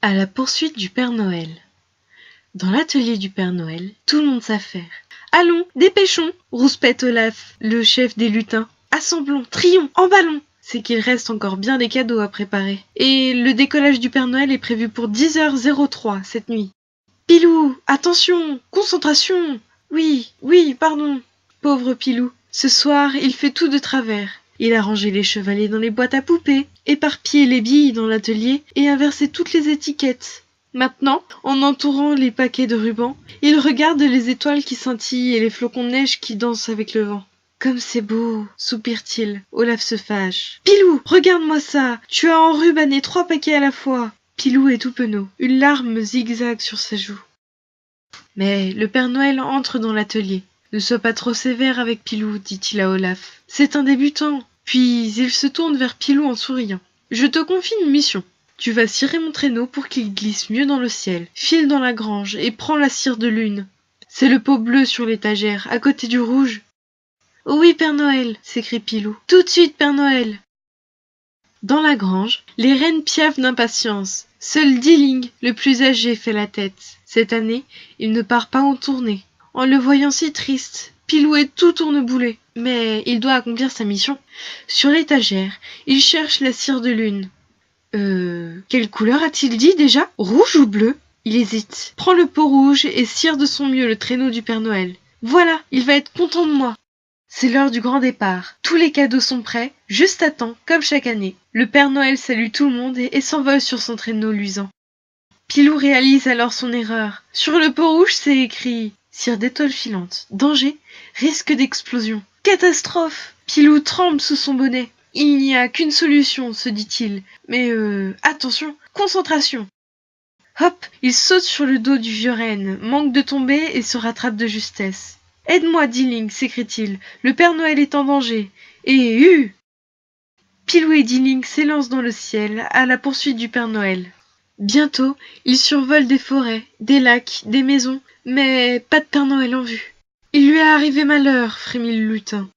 À la poursuite du Père Noël. Dans l'atelier du Père Noël, tout le monde s'affaire. Allons, dépêchons, rouspète Olaf, le chef des lutins. Assemblons, trions, emballons. C'est qu'il reste encore bien des cadeaux à préparer. Et le décollage du Père Noël est prévu pour 10h03 cette nuit. Pilou, attention, concentration. Oui, pardon. Pauvre Pilou, ce soir il fait tout de travers. Il a rangé les chevalets dans les boîtes à poupées, éparpillé les billes dans l'atelier et inversé toutes les étiquettes. Maintenant, en entourant les paquets de rubans, il regarde les étoiles qui scintillent et les flocons de neige qui dansent avec le vent. Comme c'est beau, soupire-t-il. Olaf se fâche. Pilou, regarde-moi ça. Tu as enrubanné 3 paquets à la fois. Pilou est tout penaud. Une larme zigzague sur sa joue. Mais le Père Noël entre dans l'atelier. Ne sois pas trop sévère avec Pilou, dit-il à Olaf. C'est un débutant. Puis il se tourne vers Pilou en souriant. Je te confie une mission. Tu vas cirer mon traîneau pour qu'il glisse mieux dans le ciel. File dans la grange et prends la cire de lune. C'est le pot bleu sur l'étagère, à côté du rouge. Oh oui, Père Noël, s'écrie Pilou. Tout de suite, Père Noël. Dans la grange, les reines piaffent d'impatience. Seul Dilling, le plus âgé, fait la tête. Cette année, il ne part pas en tournée. En le voyant si triste, Pilou est tout tourneboulé. Mais il doit accomplir sa mission. Sur l'étagère, il cherche la cire de lune. Quelle couleur a-t-il dit déjà? Rouge ou bleu? Il hésite. Prend le pot rouge et cire de son mieux le traîneau du Père Noël. Voilà, il va être content de moi. C'est l'heure du grand départ. Tous les cadeaux sont prêts, juste à temps, comme chaque année. Le Père Noël salue tout le monde et s'envole sur son traîneau luisant. Pilou réalise alors son erreur. Sur le pot rouge, c'est écrit « Cire d'étoiles filantes. Danger, risque d'explosion. Catastrophe !» Pilou tremble sous son bonnet. Il n'y a qu'une solution, se dit-il. Mais attention, concentration. Hop, il saute sur le dos du vieux renne, manque de tomber et se rattrape de justesse. Aide-moi, Dilling, s'écrie-t-il. Le Père Noël est en danger. Et Pilou et Dilling s'élancent dans le ciel à la poursuite du Père Noël. Bientôt, ils survolent des forêts, des lacs, des maisons, mais pas de Père Noël en vue. Il lui est arrivé malheur, frémit le lutin.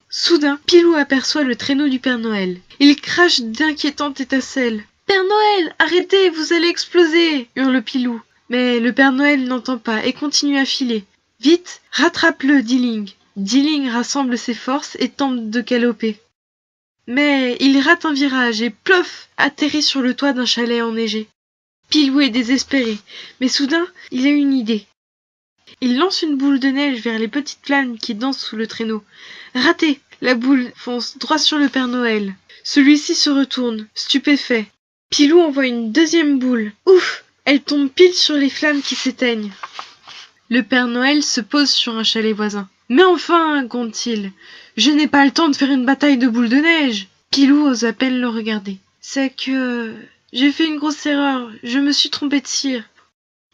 Soudain, Pilou aperçoit le traîneau du Père Noël. Il crache d'inquiétantes étincelles. « Père Noël, arrêtez, vous allez exploser !» hurle Pilou. Mais le Père Noël n'entend pas et continue à filer. « Vite, rattrape-le, Dilling !» Dilling rassemble ses forces et tente de galoper. Mais il rate un virage et plof, atterrit sur le toit d'un chalet enneigé. Pilou est désespéré, mais soudain, il a une idée. Il lance une boule de neige vers les petites flammes qui dansent sous le traîneau. Raté! La boule fonce droit sur le Père Noël. Celui-ci se retourne, stupéfait. Pilou envoie une deuxième boule. Ouf! Elle tombe pile sur les flammes qui s'éteignent. Le Père Noël se pose sur un chalet voisin. Mais enfin, gronde-t-il, je n'ai pas le temps de faire une bataille de boules de neige. Pilou ose à peine le regarder. C'est que j'ai fait une grosse erreur. Je me suis trompé de cire.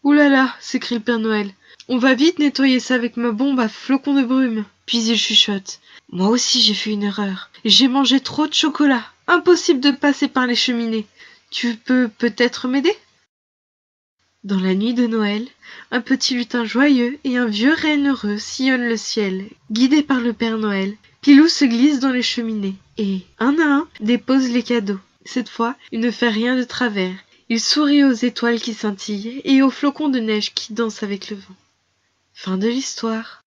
Oulala, s'écrie le Père Noël. On va vite nettoyer ça avec ma bombe à flocons de brume. Puis il chuchote. Moi aussi j'ai fait une erreur. J'ai mangé trop de chocolat. Impossible de passer par les cheminées. Tu peux peut-être m'aider? Dans la nuit de Noël, un petit lutin joyeux et un vieux renne heureux sillonnent le ciel. Guidés par le Père Noël, Pilou se glisse dans les cheminées et, un à un, dépose les cadeaux. Cette fois, il ne fait rien de travers. Il sourit aux étoiles qui scintillent et aux flocons de neige qui dansent avec le vent. Fin de l'histoire.